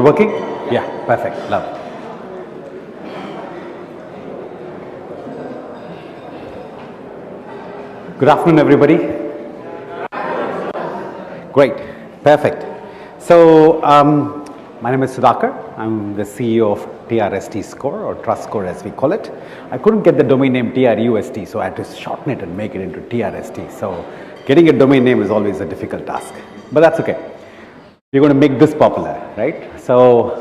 Working? Yeah, perfect. Love. Good afternoon, everybody. Great, perfect. So, my name is Sudhakar. I'm the CEO of TRST Score, or TRST Score as we call it. I couldn't get the domain name TRUST, so I had to shorten it and make it into TRST. So, getting a domain name is always a difficult task, but that's okay. We're going to make this popular, right? So,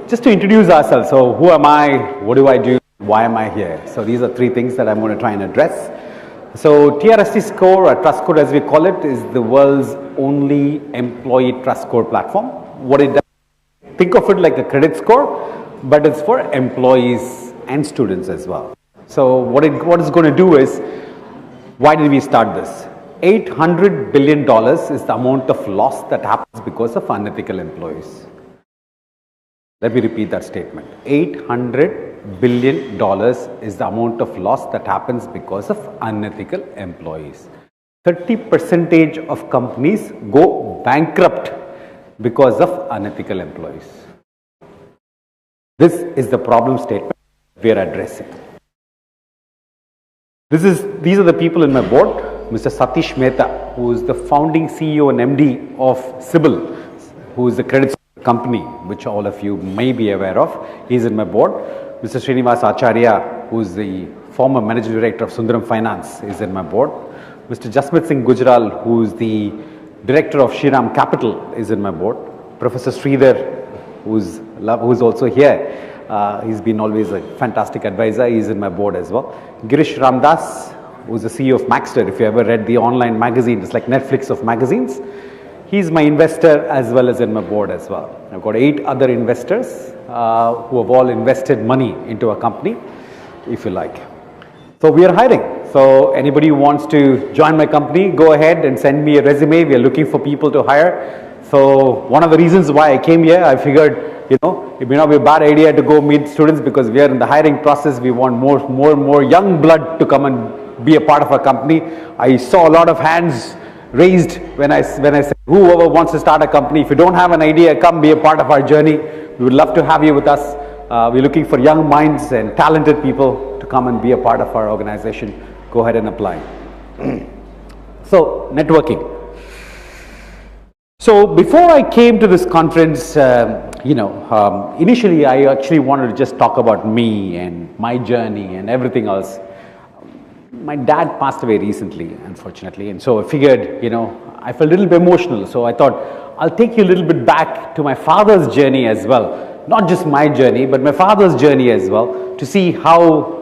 just to introduce ourselves, so who am I, what do I do, why am I here? So these are three things that I'm going to try and address. So TRST Score, or Trust Score as we call it, is the world's only employee trust score platform. What it does, think of it like a credit score, but it's for employees and students as well. So what it's going to do is, why did we start this? $800 billion is the amount of loss that happens because of unethical employees. Let me repeat that statement. $800 billion is the amount of loss that happens because of unethical employees. 30% of companies go bankrupt because of unethical employees. This is the problem statement we are addressing. These are the people in my board. Mr. Satish Mehta, who is the founding CEO and MD of Sybil, who is the credit company, which all of you may be aware of. He's in my board. Mr. Srinivas Acharya, who is the former managing director of Sundaram Finance, is in my board. Mr. Jasmeet Singh Gujral, who is the director of Shriram Capital, is in my board. Professor Sridhar, who's also here. He's been always a fantastic advisor. He's in my board as well. Girish Ramdas, who's the CEO of Maxter. If you ever read the online magazine, it's like Netflix of magazines. He's my investor as well as in my board as well. I've got 8 other investors who have all invested money into a company, if you like. So we are hiring. So anybody who wants to join my company, go ahead and send me a resume. We are looking for people to hire. So one of the reasons why I came here, I figured, it may not be a bad idea to go meet students, because we are in the hiring process. We want more young blood to come and be a part of our company. I saw a lot of hands raised when I said, whoever wants to start a company, if you don't have an idea, come be a part of our journey. We would love to have you with us. We're looking for young minds and talented people to come and be a part of our organization. Go ahead and apply. So, networking. So, before I came to this conference, initially I actually wanted to just talk about me and my journey and everything else. My dad passed away recently, unfortunately, and so I figured, I felt a little bit emotional. So I thought, I'll take you a little bit back to my father's journey as well. Not just my journey, but my father's journey as well, to see how,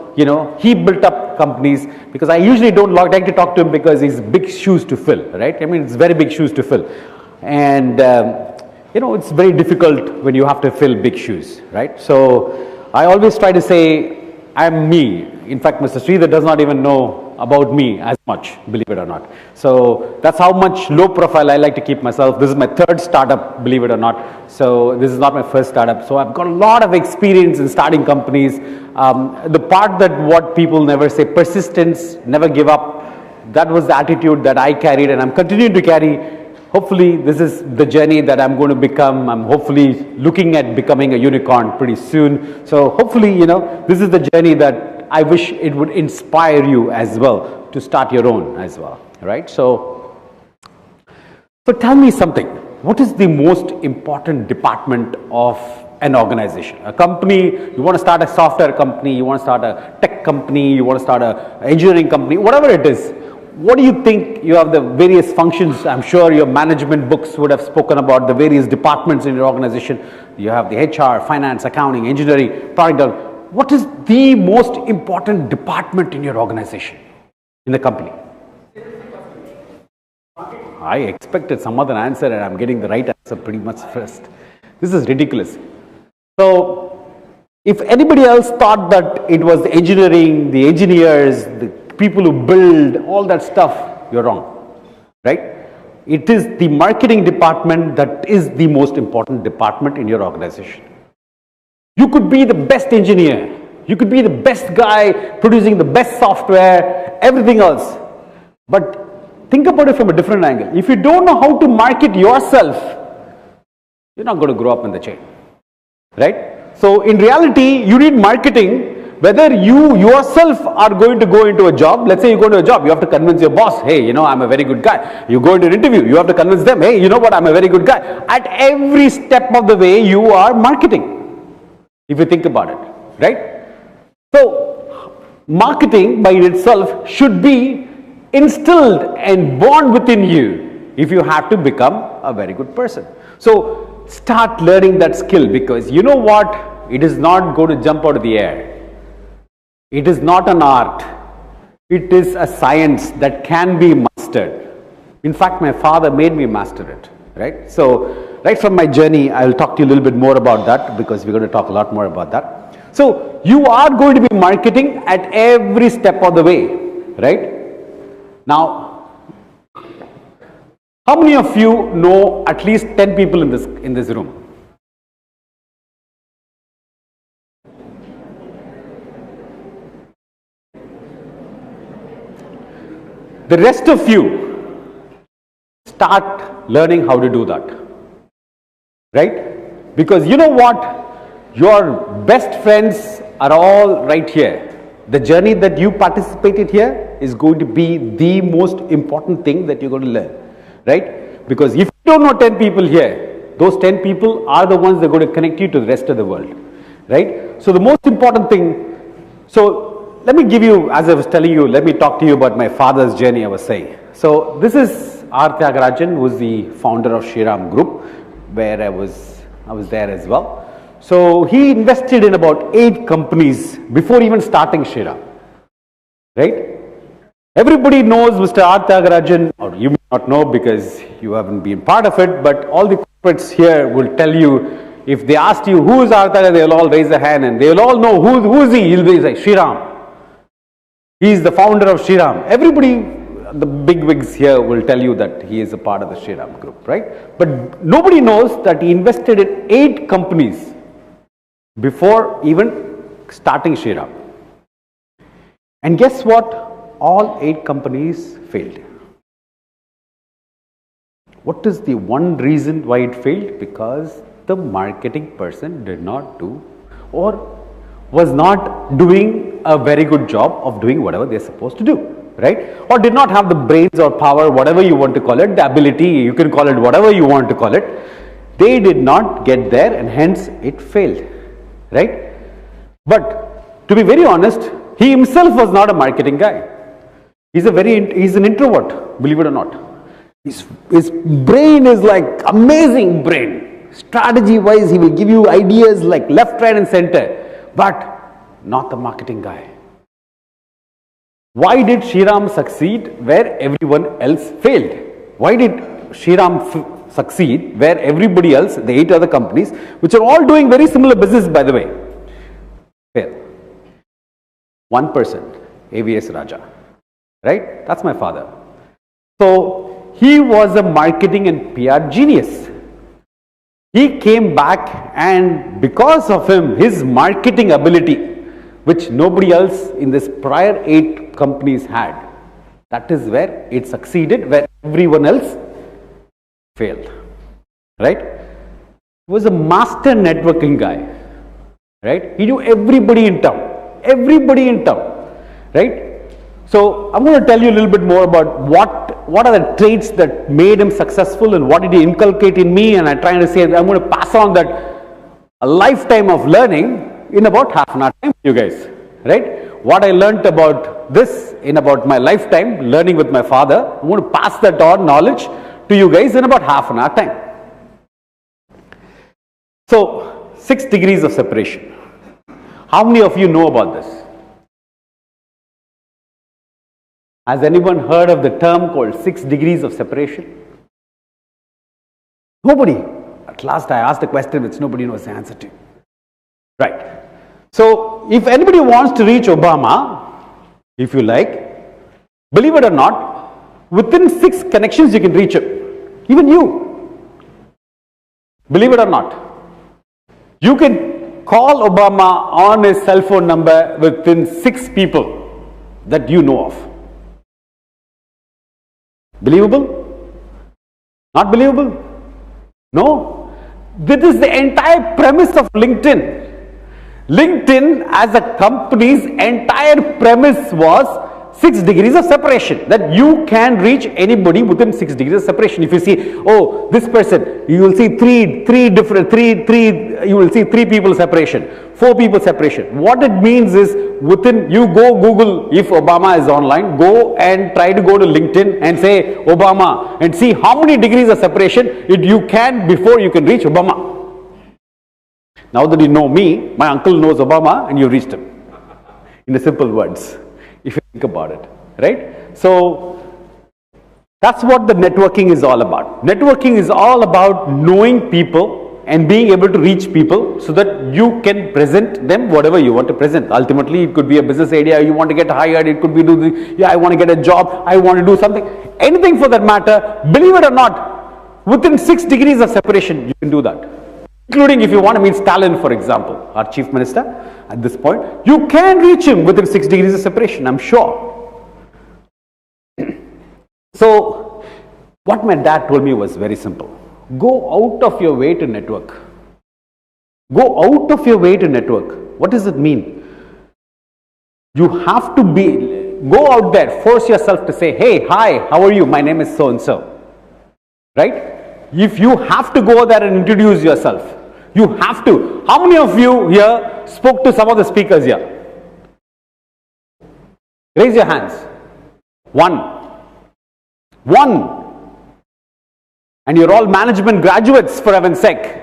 he built up companies, because I usually don't like to talk to him because he's big shoes to fill, right? I mean, it's very big shoes to fill. And, it's very difficult when you have to fill big shoes, right? So I always try to say, I'm me. In fact, Mr. Sridhar does not even know about me as much, believe it or not. So that's how much low profile I like to keep myself. This is my 3rd startup, believe it or not. So this is not my first startup. So I've got a lot of experience in starting companies. The part that what people never say, persistence, never give up, that was the attitude that I carried and I'm continuing to carry. Hopefully, this is the journey that I'm going to become. I'm hopefully looking at becoming a unicorn pretty soon. So hopefully, this is the journey that I wish it would inspire you as well to start your own as well, right? So tell me something. What is the most important department of an organization? A company, you want to start a software company, you want to start a tech company, you want to start an engineering company, whatever it is. What do you think? You have the various functions. I'm sure your management books would have spoken about the various departments in your organization. You have the HR, finance, accounting, engineering, product development. What is the most important department in your organization, in the company? I expected some other answer and I'm getting the right answer pretty much first. This is ridiculous. So, if anybody else thought that it was the engineering, the engineers, the people who build, all that stuff, you're wrong, right? It is the marketing department that is the most important department in your organization. You could be the best engineer, you could be the best guy producing the best software, everything else. But think about it from a different angle. If you don't know how to market yourself, you're not going to grow up in the chain, right? So in reality, you need marketing. Whether you yourself are going to go into a job, let's say you go to a job, you have to convince your boss, hey, you know, I'm a very good guy. You go into an interview, you have to convince them, hey, you know what, I'm a very good guy. At every step of the way, you are marketing, if you think about it, right? So marketing by itself should be instilled and born within you if you have to become a very good person. So start learning that skill, because you know what, it is not going to jump out of the air. It is not an art. It is a science that can be mastered. In fact, my father made me master it, right? So right from my journey, I will talk to you a little bit more about that, because we're going to talk a lot more about that. So you are going to be marketing at every step of the way, right? Now, how many of you know at least 10 people in this room? The rest of you start learning how to do that, right? Because you know what? Your best friends are all right here. The journey that you participated here is going to be the most important thing that you're going to learn, right? Because if you don't know 10 people here, those 10 people are the ones that are going to connect you to the rest of the world, right? So the most important thing, so let me give you, as I was telling you, let me talk to you about my father's journey, I was saying. So this is R. Tyagarajan, who is the founder of G.A.M.E Group, where I was there as well. So he invested in about 8 companies before even starting G.A.M.E, right? Everybody knows Mr. R. Tyagarajan, or you may not know because you haven't been part of it, but all the corporates here will tell you, if they asked you who is R. Tyagarajan, they'll all raise a hand and they'll all know who is he. He'll be like G.A.M.E. He is the founder of G.A.M.E. Everybody, the big wigs here will tell you that he is a part of the G.A.M.E group, right? But nobody knows that he invested in 8 companies before even starting G.A.M.E. And guess what? All 8 companies failed. What is the one reason why it failed? Because the marketing person did not do, or was not doing a very good job of doing whatever they're supposed to do, right? Or did not have the brains or power, whatever you want to call it, the ability, you can call it whatever you want to call it. They did not get there, and hence it failed, right? But to be very honest, he himself was not a marketing guy. He's an introvert, believe it or not. His brain is like amazing brain. Strategy wise, he will give you ideas like left, right and center. But not the marketing guy. Why did G.A.M.E succeed where everyone else failed? Why did G.A.M.E succeed where everybody else, the 8 other companies, which are all doing very similar business by the way, failed? One person, A.V.S. Raja, right? That's my father. So he was a marketing and PR genius. He came back, and because of him, his marketing ability, which nobody else in this prior 8 companies had, that is where it succeeded, where everyone else failed, right? He was a master networking guy, right? He knew everybody in town, right? So I'm going to tell you a little bit more about what are the traits that made him successful and what did he inculcate in me, and I'm trying to say that I'm going to pass on that a lifetime of learning in about half an hour time, you guys, right? What I learned about this in about my lifetime, learning with my father, I'm going to pass that on knowledge to you guys in about half an hour time. So 6 degrees of separation. How many of you know about this? Has anyone heard of the term called 6 degrees of separation? Nobody. At last I asked a question which nobody knows the answer to. Right. So if anybody wants to reach Obama, if you like, believe it or not, within 6 connections you can reach him. Even you. Believe it or not. You can call Obama on his cell phone number within 6 people that you know of. Believable? Not believable? No. This is the entire premise of LinkedIn. LinkedIn as a company's entire premise was 6 degrees of separation, that you can reach anybody within 6 degrees of separation. If you see, oh, this person, you will see three people separation, 4 people separation. What it means is, within, you go Google, if Obama is online, go and try to go to LinkedIn and say Obama and see how many degrees of separation you can before you can reach Obama. Now that you know me, my uncle knows Obama and you reached him. In the simple words, if you think about it, right? So that's what the networking is all about. Networking is all about knowing people and being able to reach people so that you can present them whatever you want to present. Ultimately, it could be a business idea, you want to get hired, it could be I want to get a job, I want to do something, anything for that matter. Believe it or not, within 6 degrees of separation, you can do that. Including if you want to meet Stalin, for example, our chief minister, at this point, you can reach him within 6 degrees of separation, I'm sure. So, what my dad told me was very simple. Go out of your way to network. Go out of your way to network. What does it mean? You have to go out there, force yourself to say, hey, hi, how are you? My name is so-and-so. Right? If you have to go there and introduce yourself, you have to. How many of you here spoke to some of the speakers here? Raise your hands. One. And you're all management graduates, for heaven's sake.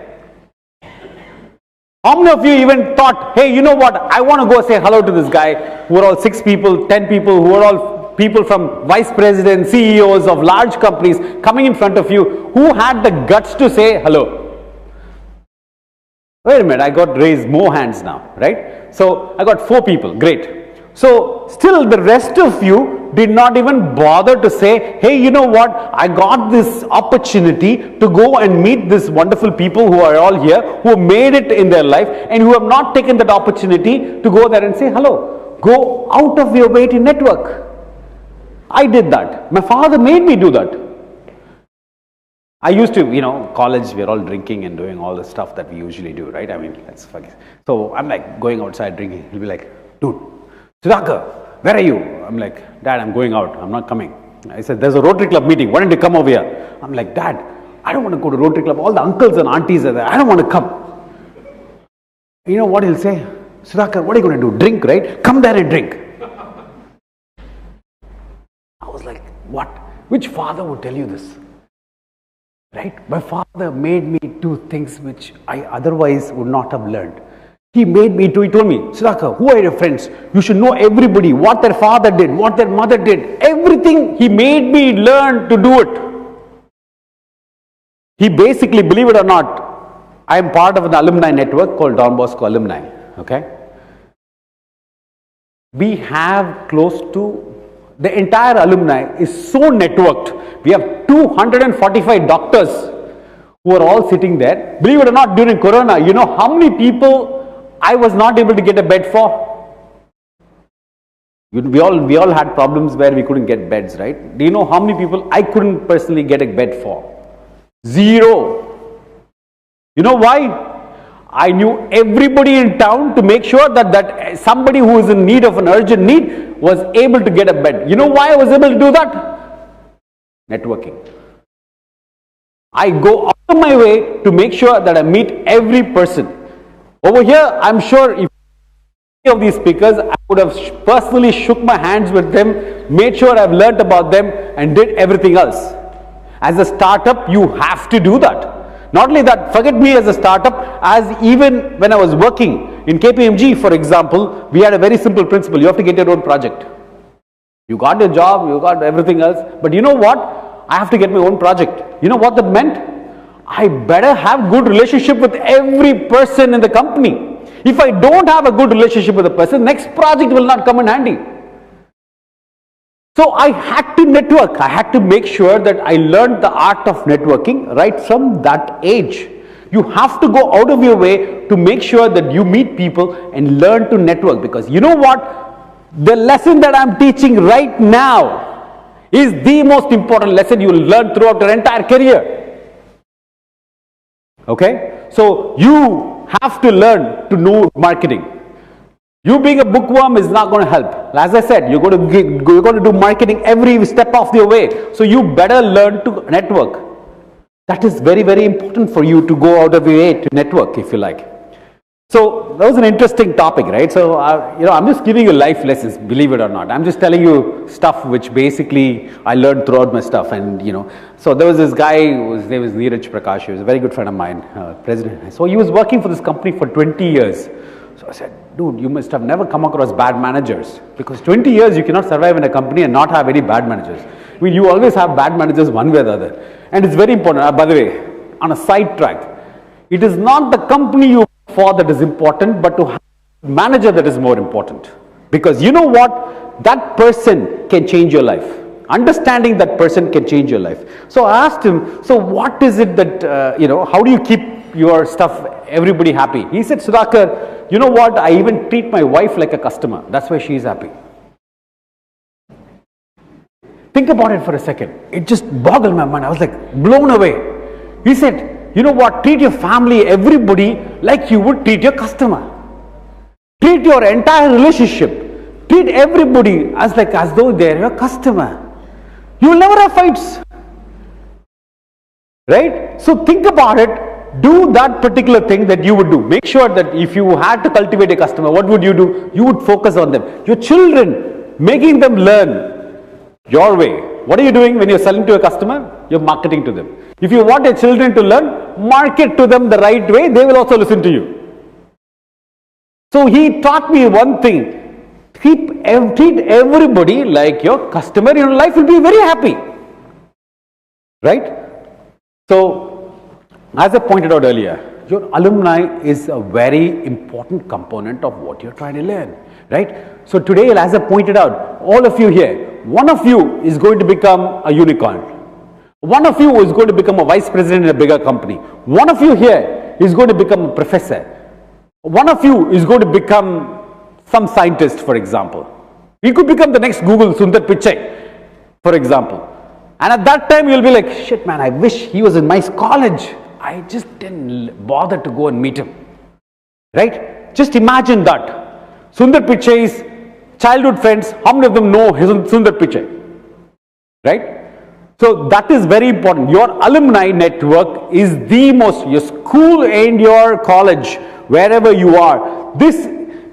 How many of you even thought, hey, you know what, I want to go say hello to this guy, who are all 6 people, 10 people, who are all people from vice presidents, CEOs of large companies coming in front of you, who had the guts to say hello? Wait a minute, I got raised more hands now, right? So I got 4 people, great. So still the rest of you did not even bother to say, hey, you know what, I got this opportunity to go and meet these wonderful people who are all here, who made it in their life and who have not taken that opportunity to go there and say hello. Go out of your way to network. I did that. My father made me do that. I used to, college, we're all drinking and doing all the stuff that we usually do, right? I mean, let's forget. So I'm like going outside drinking. He'll be like, dude, Sudhakar, where are you? I'm like, Dad, I'm going out. I'm not coming. I said, there's a Rotary Club meeting. Why don't you come over here? I'm like, Dad, I don't want to go to Rotary Club. All the uncles and aunties are there. I don't want to come. You know what he'll say? Sudhakar, what are you going to do? Drink, right? Come there and drink. I was like, what? Which father would tell you this? Right? My father made me do things which I otherwise would not have learned. He made me do, he told me, Sudhakar, who are your friends? You should know everybody, what their father did, what their mother did, everything. He made me learn to do it. He basically, believe it or not, I am part of an alumni network called Don Bosco Alumni. Okay? We have close to, the entire alumni is so networked. We have 245 doctors who are all sitting there. Believe it or not, during Corona, you know how many people I was not able to get a bed for? We all had problems where we couldn't get beds, right? Do you know how many people I couldn't personally get a bed for? 0. You know why? I knew everybody in town to make sure that somebody who is in need of an urgent need was able to get a bed. You know why I was able to do that? Networking. I go out of my way to make sure that I meet every person. Over here, I'm sure if any of these speakers, I would have personally shook my hands with them, made sure I've learnt about them and did everything else. As a startup, you have to do that. Not only that, forget me as a startup, as even when I was working in KPMG, for example, we had a very simple principle. You have to get your own project. You got your job, you got everything else, but you know what? I have to get my own project. You know what that meant? I better have good relationship with every person in the company. If I don't have a good relationship with a person, next project will not come in handy. So I had to network. I had to make sure that I learned the art of networking right from that age. You have to go out of your way to make sure that you meet people and learn to network, because you know what? The lesson that I'm teaching right now is the most important lesson you will learn throughout your entire career. Okay? So you have to learn to know marketing. You being a bookworm is not going to help. As I said, you're going to do marketing every step of the way. So you better learn to network. That is very, very important for you to go out of your way to network, if you like. So that was an interesting topic, right? So I'm just giving you life lessons, believe it or not. I'm just telling you stuff which basically I learned throughout my stuff. And so there was this guy, his name was Neeraj Prakash. He was a very good friend of mine, president. So he was working for this company for 20 years. So I said, dude, you must have never come across bad managers, because 20 years you cannot survive in a company and not have any bad managers. I mean, you always have bad managers one way or the other. And it's very important. By the way, on a side track, it is not the company you work for that is important, but to have a manager that is more important. Because you know what? That person can change your life. Understanding that person can change your life. So I asked him, so what is it that, how do you keep your stuff, everybody happy? He said, Sudhakar, you know what? I even treat my wife like a customer. That's why she's happy. Think about it for a second. It just boggled my mind. I was like blown away. He said, you know what? Treat your family, everybody like you would treat your customer. Treat your entire relationship. Treat everybody as though they're your customer. You will never have fights. Right? So think about it. Do that particular thing that you would do. Make sure that if you had to cultivate a customer, what would you do? You would focus on them. Your children, making them learn your way. What are you doing when you're selling to a customer? You're marketing to them. If you want your children to learn, market to them the right way, they will also listen to you. So he taught me one thing. Treat everybody like your customer. Your life will be very happy. Right? So, as I pointed out earlier, your alumni is a very important component of what you're trying to learn, right? So today, as I pointed out, all of you here, one of you is going to become a unicorn. One of you is going to become a vice president in a bigger company. One of you here is going to become a professor. One of you is going to become some scientist, for example. He could become the next Google Sundar Pichai, for example. And at that time, you'll be like, shit man, I wish he was in my college. I just didn't bother to go and meet him. Right? Just imagine that. Sundar Pichai's childhood friends, how many of them know Sundar Pichai? Right? So that is very important. Your alumni network is the most, your school and your college, wherever you are.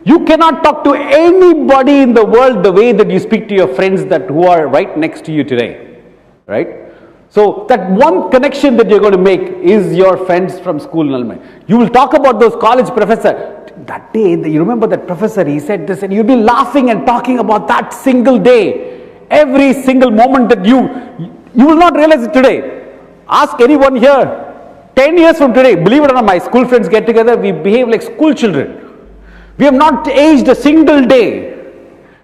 You cannot talk to anybody in the world the way that you speak to your friends who are right next to you today. Right? So that one connection that you're going to make is your friends from school and alumni. You will talk about those college professors. That day, you remember that professor, he said this, and you'll be laughing and talking about that single day. Every single moment that you will not realize it today. Ask anyone here, 10 years from today, believe it or not, my school friends get together, we behave like school children. We have not aged a single day.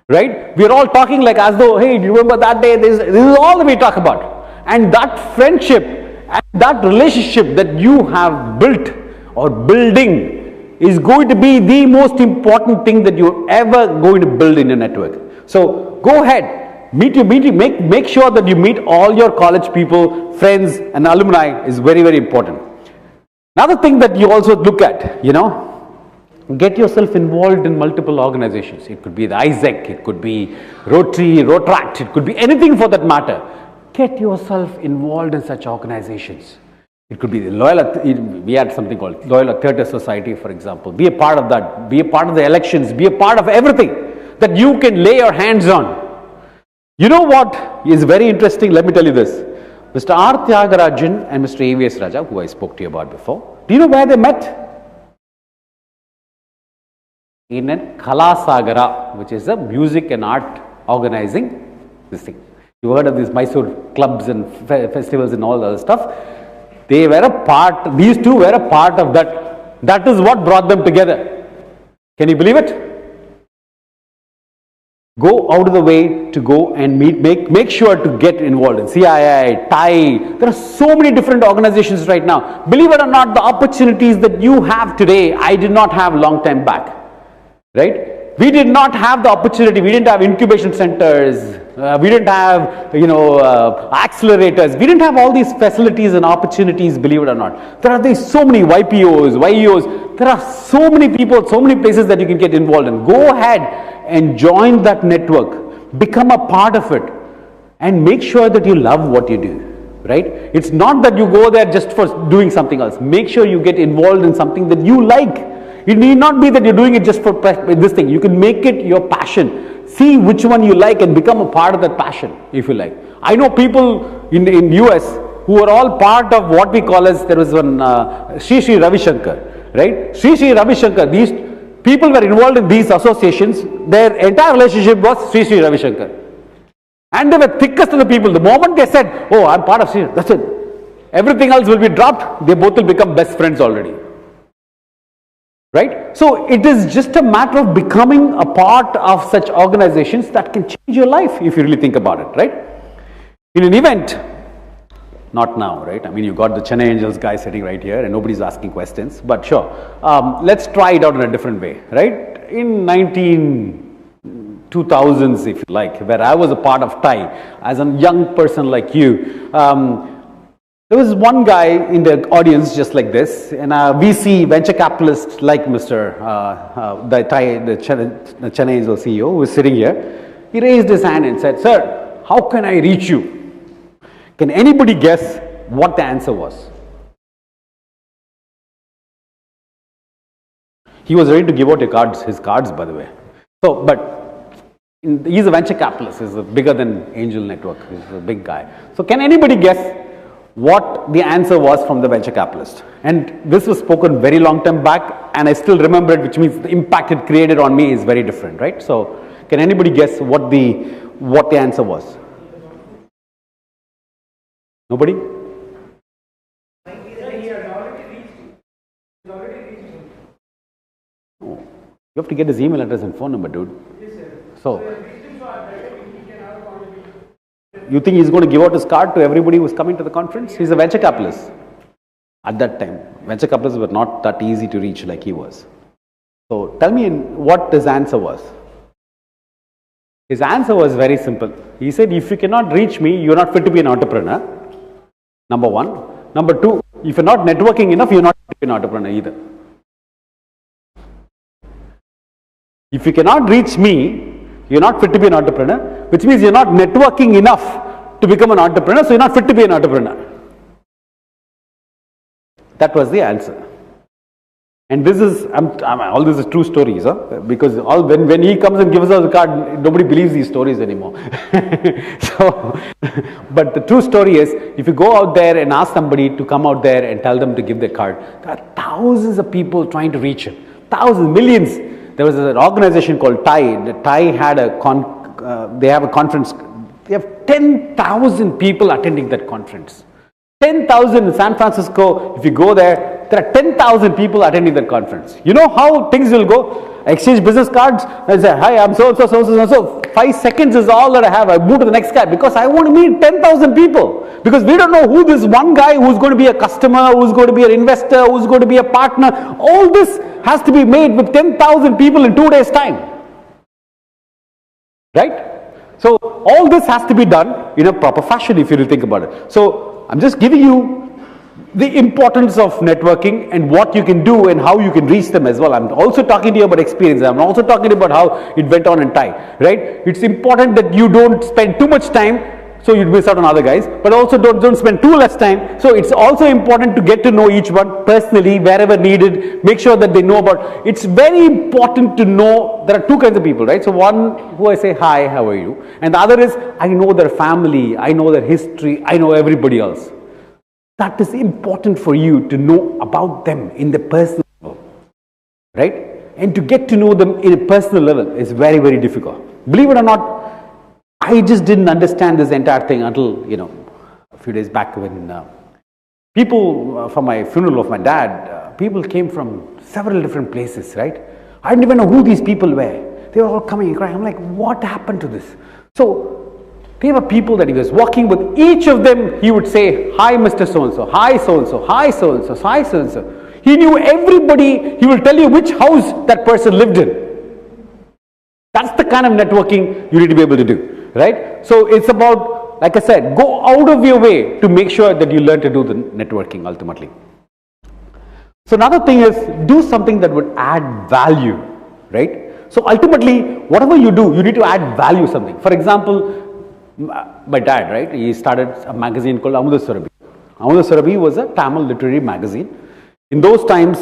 Right? We are all talking like as though, hey, do you remember that day? This is all that we talk about. And that friendship and that relationship that you have built or building is going to be the most important thing that you're ever going to build in your network. So go ahead, make sure that you meet all your college people, friends and alumni is very, very important. Another thing that you also look at, get yourself involved in multiple organizations. It could be the ISEC, it could be Rotary, Rotaract, it could be anything for that matter. Get yourself involved in such organizations. It could be the we had something called Loyal Theatre Society, for example. Be a part of that. Be a part of the elections. Be a part of everything that you can lay your hands on. You know what is very interesting? Let me tell you this. Mr. R. Tyagarajan and Mr. A.V.S. Raja, who I spoke to you about before, do you know where they met? In a Kalasagara, which is a music and art organizing this thing. You heard of these Mysore clubs and festivals and all the other stuff. They were a part, these two were a part of that. That is what brought them together. Can you believe it? Go out of the way to go and make sure to get involved in CII, TIE. There are so many different organizations right now. Believe it or not, the opportunities that you have today, I did not have a long time back. Right? We did not have the opportunity. We didn't have incubation centers. We didn't have, accelerators. We didn't have all these facilities and opportunities, believe it or not. There are so many YPOs, YEOs. There are so many people, so many places that you can get involved in. Go ahead and join that network. Become a part of it. And make sure that you love what you do. Right? It's not that you go there just for doing something else. Make sure you get involved in something that you like. It need not be that you're doing it just for this thing. You can make it your passion. See which one you like and become a part of that passion, if you like. I know people in US who are all part of what we call as, there was one Sri Sri Ravi Shankar, right? Sri Sri Ravi Shankar, these people were involved in these associations. Their entire relationship was Sri Sri Ravi Shankar. And they were thickest of the people. The moment they said, oh, I'm part of Sri, that's it. Everything else will be dropped. They both will become best friends already. Right? So it is just a matter of becoming a part of such organizations that can change your life if you really think about it. Right? In an event, not now, right? I mean, you got the Chennai Angels guy sitting right here and nobody's asking questions. But sure, let's try it out in a different way. Right? In 2000s, if you like, where I was a part of TIE, as a young person like you, there was one guy in the audience just like this, and a VC, venture capitalist like Mr. The Chennai Angel CEO who was sitting here. He raised his hand and said, sir, how can I reach you? Can anybody guess what the answer was? He was ready to give out his cards, by the way. So, but he's a venture capitalist. He's bigger than Angel Network. He's a big guy. So can anybody guess what the answer was from the venture capitalist? And this was spoken very long time back, and I still remember it, which means the impact it created on me is very different, right? So can anybody guess what the answer was? Nobody? Oh, you have to get his email address and phone number, dude. So, you think he's going to give out his card to everybody who's coming to the conference? He's a venture capitalist. At that time, venture capitalists were not that easy to reach like he was. So, tell me what his answer was. His answer was very simple. He said, if you cannot reach me, you're not fit to be an entrepreneur. Number one. Number two, if you're not networking enough, you're not fit to be an entrepreneur either. If you cannot reach me, you're not fit to be an entrepreneur, which means you're not networking enough to become an entrepreneur, so you're not fit to be an entrepreneur. That was the answer. And this is, all this is true stories, because when he comes and gives us a card, nobody believes these stories anymore. So, but the true story is, if you go out there and ask somebody to come out there and tell them to give their card, there are thousands of people trying to reach him. Thousands, millions. There was an organization called TIE. The TIE had they have a conference. They have 10,000 people attending that conference. 10,000 in San Francisco. If you go there are 10,000 people attending that conference. You know how things will go? Exchange business cards and say, hi, I'm so-and-so, so-and-so. 5 seconds is all that I have. I move to the next guy because I want to meet 10,000 people. Because we don't know who this one guy who's going to be a customer, who's going to be an investor, who's going to be a partner. All this has to be made with 10,000 people in 2 days' time. Right? So all this has to be done in a proper fashion if you really think about it. So I'm just giving you the importance of networking and what you can do and how you can reach them as well. I'm also talking to you about experience. I'm also talking about how it went on in TIE, right? It's important that you don't spend too much time so you'd miss out on other guys, but also don't spend too less time. So it's also important to get to know each one personally wherever needed. Make sure that they know about. It's very important to know there are two kinds of people, right? So one who I say, hi, how are you? And the other is, I know their family, I know their history, I know everybody else. That is important for you to know about them in the personal level, right? And to get to know them in a personal level is very, very difficult. Believe it or not, I just didn't understand this entire thing until, a few days back when people, for my funeral of my dad, people came from several different places, right? I didn't even know who these people were. They were all coming and crying. I'm like, what happened to this? So, there were people that he was walking with. Each of them, he would say, hi, Mr. So-and-so, hi, so-and-so, hi, so-and-so, hi, so-and-so. He knew everybody. He will tell you which house that person lived in. That's the kind of networking you need to be able to do, right? So it's about, like I said, go out of your way to make sure that you learn to do the networking ultimately. So another thing is, do something that would add value, right? So ultimately, whatever you do, you need to add value something. For example, my dad, right? He started a magazine called Amudha Surabhi. Amudha Surabhi was a Tamil literary magazine. In those times,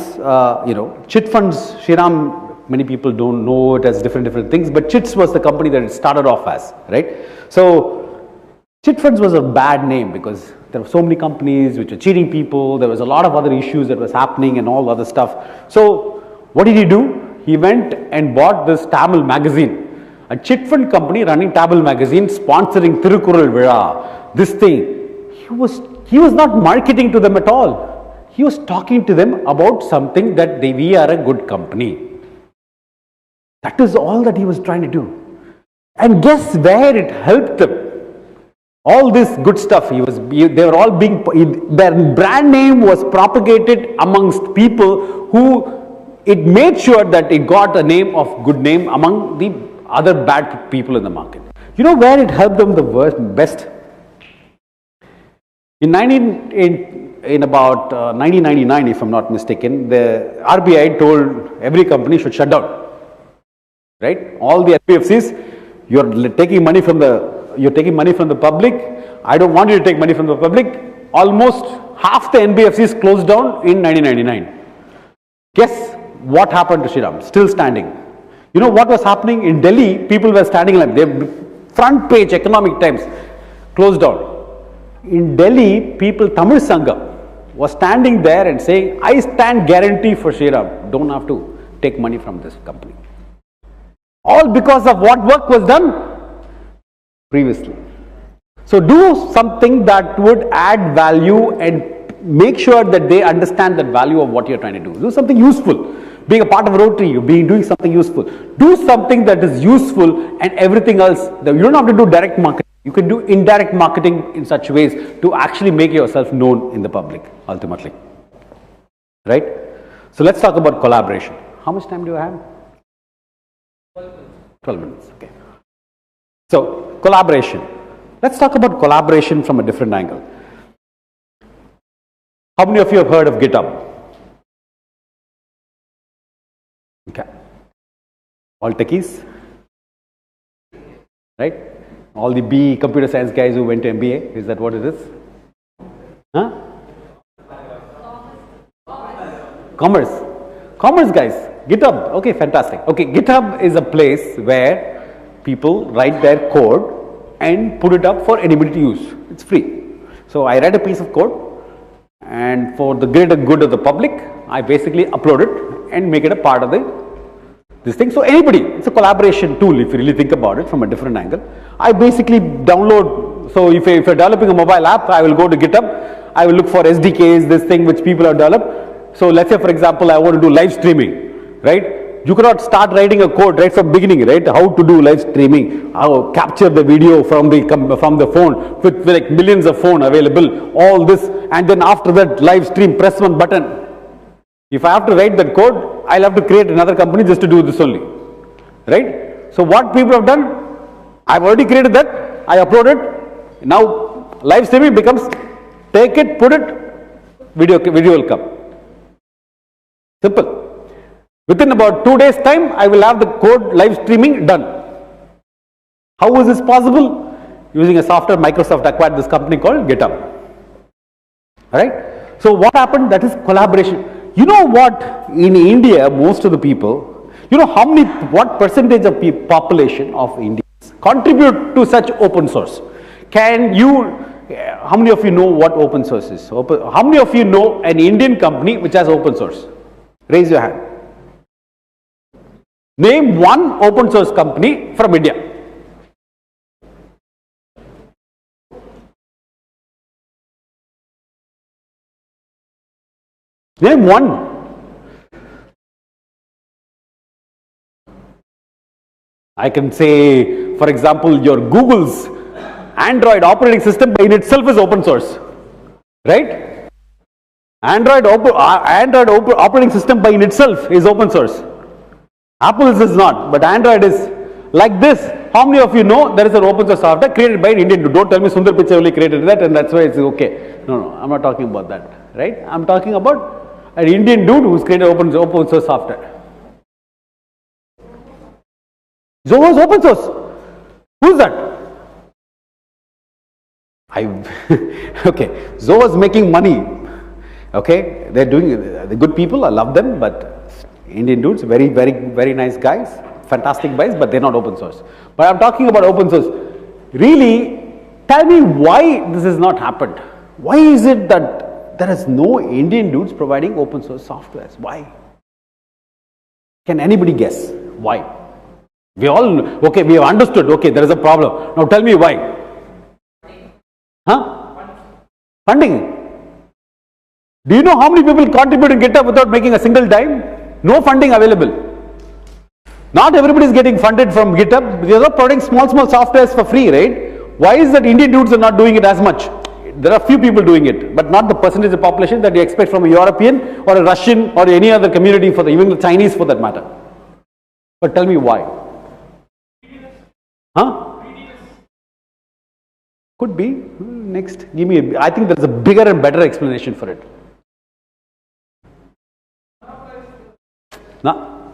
chit funds, Shriram, many people don't know it as different things, but Chits was the company that it started off as, right? So chit funds was a bad name because there were so many companies which were cheating people. There was a lot of other issues that was happening and all other stuff. So what did he do? He went and bought this Tamil magazine, a chit fund company running Tamil magazine, sponsoring Thirukural Vira, this thing. He was not marketing to them at all. He was talking to them about something that we are a good company. That is all that he was trying to do. And guess where it helped them? All this good stuff, they were all their brand name was propagated amongst people who, it made sure that it got a good name among the other bad people in the market. You know where it helped them the best? In about 1999, if I'm not mistaken, the RBI told every company should shut down. Right? All the NBFCs, you're taking money from the public. I don't want you to take money from the public. Almost half the NBFCs closed down in 1999. Guess what happened to Shriram? Still standing. You know what was happening in Delhi? People were standing like their front page, Economic Times, closed down. In Delhi, Tamil Sangha was standing there and saying, I stand guarantee for Shriram. Don't have to take money from this company. All because of what work was done previously. So do something that would add value and make sure that they understand the value of what you're trying to do. Do something useful. Being a part of Rotary, you're doing something useful. Do something that is useful, and everything else, you don't have to do direct marketing. You can do indirect marketing in such ways to actually make yourself known in the public, ultimately. Right? So let's talk about collaboration. How much time do I have? 12 minutes. Okay. So collaboration. Let's talk about collaboration from a different angle. How many of you have heard of GitHub? Okay. All techies? Right? All the B computer science guys who went to MBA, is that what it is? Huh? Commerce guys, GitHub, okay, fantastic. Okay, GitHub is a place where people write their code and put it up for anybody to use. It's free. So I write a piece of code, and for the greater good of the public, I basically upload it and make it a part of this thing. So anybody, it's a collaboration tool if you really think about it from a different angle. I basically download, so if you're developing a mobile app, I will go to GitHub, I will look for SDKs, this thing which people have developed. So let's say for example, I want to do live streaming, right? You cannot start writing a code right from beginning, right? How to do live streaming, how capture the video from the phone with like millions of phone available, all this, and then after that live stream, press one button. If I have to write that code, I'll have to create another company just to do this only, right? So what people have done, I've already created that, I upload it, now live streaming becomes, take it, put it, video will come. Simple. Within about 2 days time, I will have the code live streaming done. How is this possible? Using a software, Microsoft acquired this company called GitHub. Alright? So what happened? That is collaboration. You know what? In India, most of the people, you know what percentage of population of Indians contribute to such open source? How many of you know what open source is? How many of you know an Indian company which has open source? Raise your hand. Name one open source company from India. Name one. I can say, for example, your Google's Android operating system in itself is open source, right? Android operating system by in itself is open source. Apple's is not, but Android is. Like this, how many of you know there is an open source software created by an Indian dude? Don't tell me Sundar Pichai only created that and that's why it's okay. No, I'm not talking about that, right? I'm talking about an Indian dude who's created open source software. Zoho is open source. Who's that? Okay, Zoho is making money. Okay, they're good people, I love them, but Indian dudes, very nice guys, fantastic guys, but they're not open source. But I'm talking about open source. Really, tell me why this has not happened. Why is it that there is no Indian dudes providing open source softwares? Why? Can anybody guess why? We all, okay, we have understood, okay, there is a problem. Now tell me why. Huh? Funding. Do you know how many people contribute in GitHub without making a single dime? No funding available. Not everybody is getting funded from GitHub. They are providing small softwares for free, right? Why is that Indian dudes are not doing it as much? There are few people doing it, but not the percentage of population that you expect from a European or a Russian or any other community, even the Chinese for that matter. But tell me why. Huh? Could be. Next, give me. I think there is a bigger and better explanation for it. No?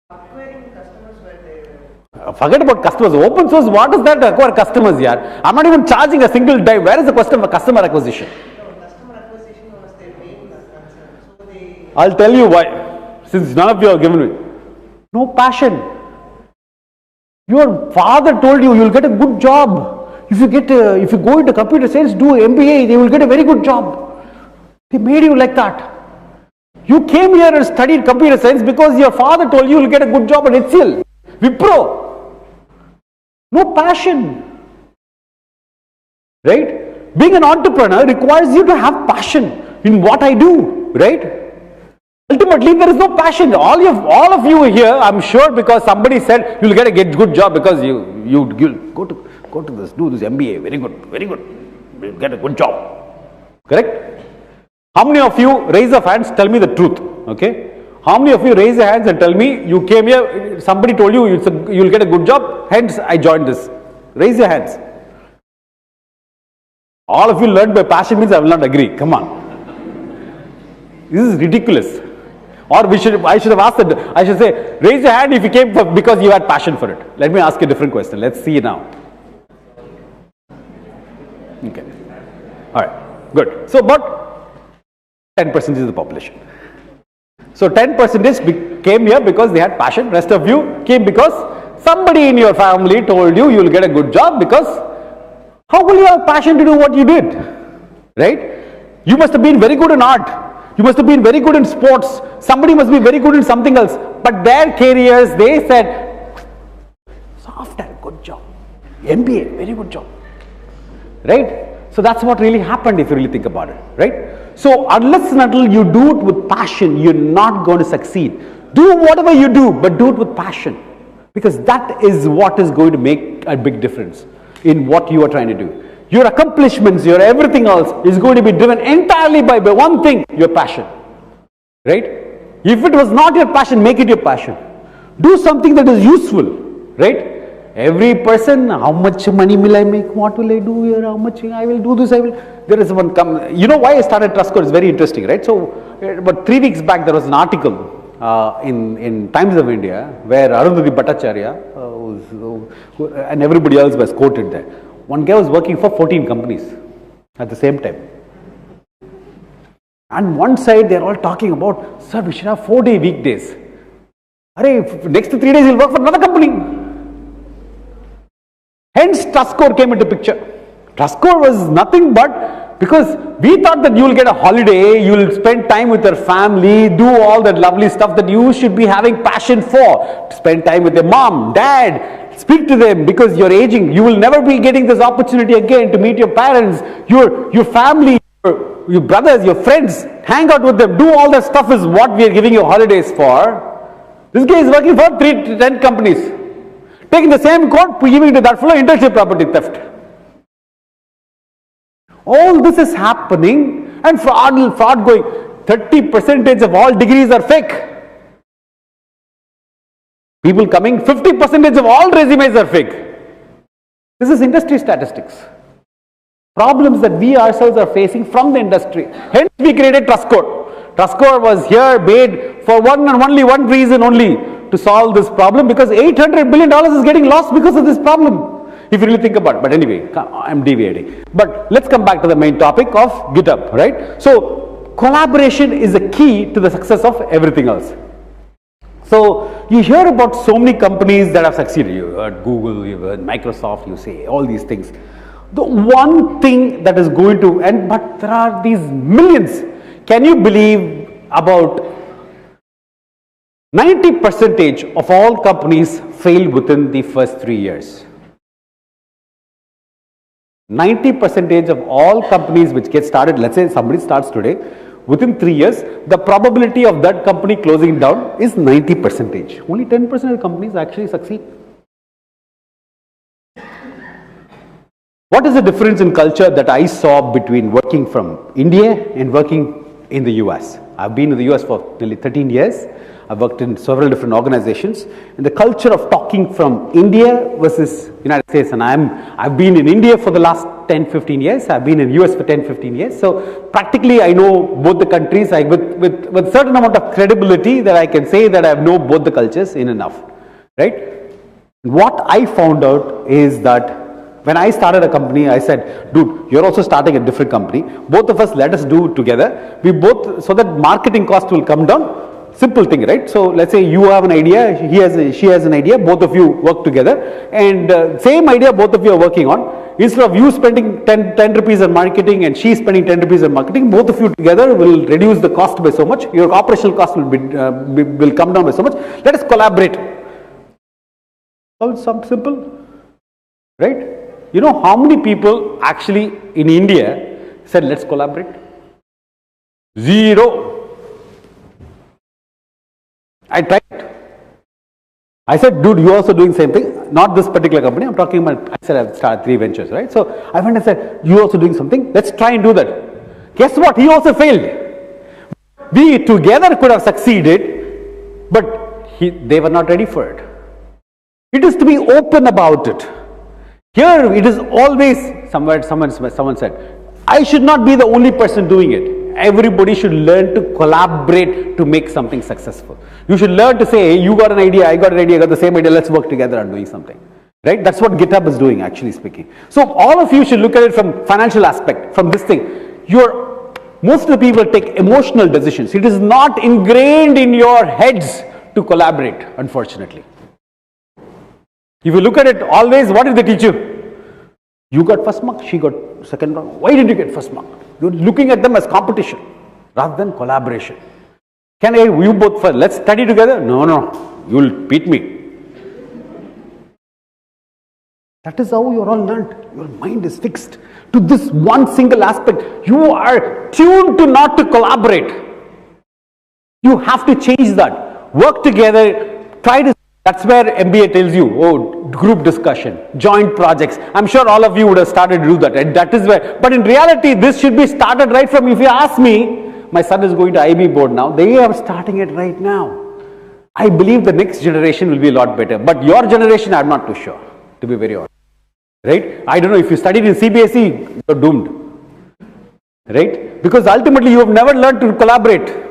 Acquiring customers where they Forget about customers. Open source, what does that acquire customers here? I'm not even charging a single dime. Where is the customer acquisition? No, customer acquisition was their main concern. So they. I'll tell you why. Since none of you have given me. No passion. Your father told you will get a good job. If you go into computer science, do MBA, they will get a very good job. They made you like that. You came here and studied computer science because your father told you will get a good job at HCL, Wipro. No passion. Right? Being an entrepreneur requires you to have passion in what I do. Right? Ultimately, there is no passion. All of you here, I'm sure, because somebody said you'll get a good job because you'll go to this, do this MBA. Very good. You'll get a good job. Correct? How many of you raise your hands? Tell me the truth. Okay? How many of you raise your hands and tell me you came here? Somebody told you you'll get a good job. Hence, I joined this. Raise your hands. All of you learned by passion means I will not agree. Come on. This is ridiculous. Or I should have asked it. I should say, raise your hand if you came because you had passion for it. Let me ask you a different question. Let's see now. Okay. All right. Good. So, about 10% is the population. So, 10% came here because they had passion. Rest of you came because somebody in your family told you will get a good job because how will you have passion to do what you did? Right? You must have been very good in art. You must have been very good in sports. Somebody must be very good in something else. But their careers, they said, software, good job. MBA, very good job. Right? So that's what really happened if you really think about it. Right? So unless and until you do it with passion, you're not going to succeed. Do whatever you do, but do it with passion. Because that is what is going to make a big difference in what you are trying to do. Your accomplishments, your everything else is going to be driven entirely by one thing, your passion. Right? If it was not your passion, make it your passion. Do something that is useful. Right? Every person, how much money will I make? What will I do here? How much I will do this? There is one you know why I started TRST Score? It's very interesting, right? So, about 3 weeks back, there was an article in Times of India where Arundhati Bhattacharya and everybody else was quoted there. One guy was working for 14 companies at the same time. And one side they are all talking about, sir, we should have 4-day weekdays. Next 3 days he'll work for another company. Hence TRST Score came into picture. TRST Score was nothing but because we thought that you will get a holiday, you will spend time with your family, do all that lovely stuff that you should be having passion for. Spend time with your mom, dad, speak to them because you're aging. You will never be getting this opportunity again to meet your parents, your family, your brothers, your friends. Hang out with them. Do all that stuff is what we are giving you holidays for. This guy is working for 3 to 10 companies. Taking the same code, giving to that fellow intellectual property theft. All this is happening and fraud going. 30% of all degrees are fake. People coming, 50% of all resumes are fake. This is industry statistics. Problems that we ourselves are facing from the industry. Hence we created TRST Score. TRST Score was here made for one and only one reason only, to solve this problem, because $800 billion is getting lost because of this problem. If you really think about it. But anyway, I'm deviating. But let's come back to the main topic of GitHub, right? So collaboration is a key to the success of everything else. So you hear about so many companies that have succeeded. You heard Google, you heard Microsoft, you say all these things. The one thing that is going to end, but there are these millions. Can you believe about 90% of all companies fail within the first 3 years? 90% of all companies which get started, let's say somebody starts today, within 3 years, the probability of that company closing down is 90%. Only 10% of companies actually succeed. What is the difference in culture that I saw between working from India and working in the US? I've been in the US for nearly 13 years. I've worked in several different organizations, and the culture of talking from India versus United States, and I've been in India for the last 10-15 years. I've been in US for 10-15 years. So practically I know both the countries with certain amount of credibility that I can say that I know both the cultures in enough, right? What I found out is that when I started a company, I said, dude, you're also starting a different company. Both of us, let us do it together. We both, so that marketing cost will come down. Simple thing, right? So let's say you have an idea, she has an idea, both of you work together, and same idea both of you are working on. Instead of you spending 10 rupees on marketing and she spending 10 rupees on marketing, both of you together will reduce the cost by so much. Your operational cost will come down by so much. Let us collaborate. Some simple, right? You know how many people actually in India said, let's collaborate? Zero. I tried. I said, dude, you're also doing the same thing. Not this particular company. I'm talking about, I said I've started 3 ventures, right? So I went and said, you're also doing something. Let's try and do that. Guess what? He also failed. We together could have succeeded, but they were not ready for it. It is to be open about it. Here it is always, someone said, I should not be the only person doing it. Everybody should learn to collaborate to make something successful. You should learn to say, hey, you got an idea, I got an idea, I got the same idea, let's work together on doing something. Right? That's what GitHub is doing, actually speaking. So all of you should look at it from financial aspect, from this thing. Most of the people take emotional decisions. It is not ingrained in your heads to collaborate, unfortunately. If you look at it always, what did they teach you? You got first mark, she got second mark. Why did you get first mark? You're looking at them as competition rather than collaboration. You both first, let's study together? No, you'll beat me. That is how you're all learned. Your mind is fixed to this one single aspect. You are tuned to not to collaborate. You have to change that. Work together, try to. That's where MBA tells you, group discussion, joint projects. I'm sure all of you would have started to do that, and that is where. But in reality, this should be started right from, if you ask me, my son is going to IB board now. They are starting it right now. I believe the next generation will be a lot better. But your generation, I'm not too sure, to be very honest. Right? I don't know, if you studied in CBSE, you're doomed. Right? Because ultimately, you have never learned to collaborate.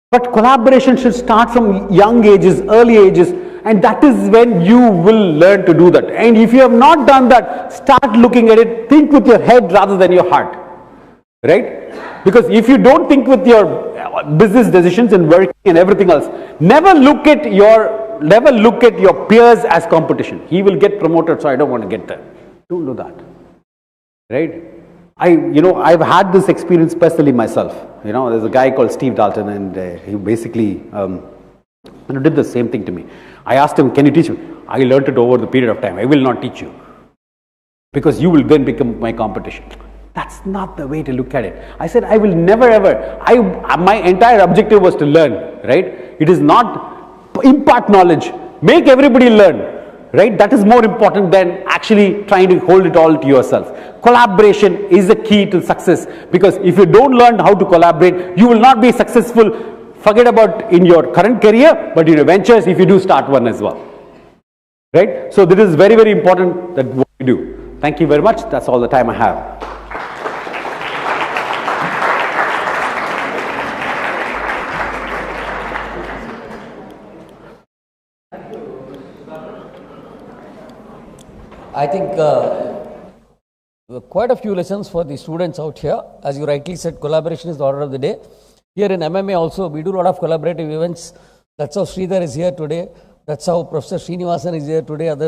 But collaboration should start from young ages, early ages, and that is when you will learn to do that. And if you have not done that, start looking at it, think with your head rather than your heart. Right? Because if you don't think with your business decisions and working and everything else, never look at your peers as competition. He will get promoted, so I don't want to get there. Don't do that. Right? I've had this experience personally myself. There's a guy called Steve Dalton, and he basically did the same thing to me. I asked him, can you teach me? I learned it over the period of time. I will not teach you, because you will then become my competition. That's not the way to look at it. I said, I will never ever. My entire objective was to learn, right? It is not impart knowledge. Make everybody learn. Right? That is more important than actually trying to hold it all to yourself. Collaboration is the key to success, because if you don't learn how to collaborate, you will not be successful Forget about in your current career, but in your ventures, if you do start one as well. Right? So this is very, very important that what we do. Thank you very much. That's all the time I have. I think quite a few lessons for the students out here. As you rightly said, collaboration is the order of the day. Here in MMA also, we do a lot of collaborative events. That's how Sridhar is here today. That's how Professor Srinivasan is here today. Other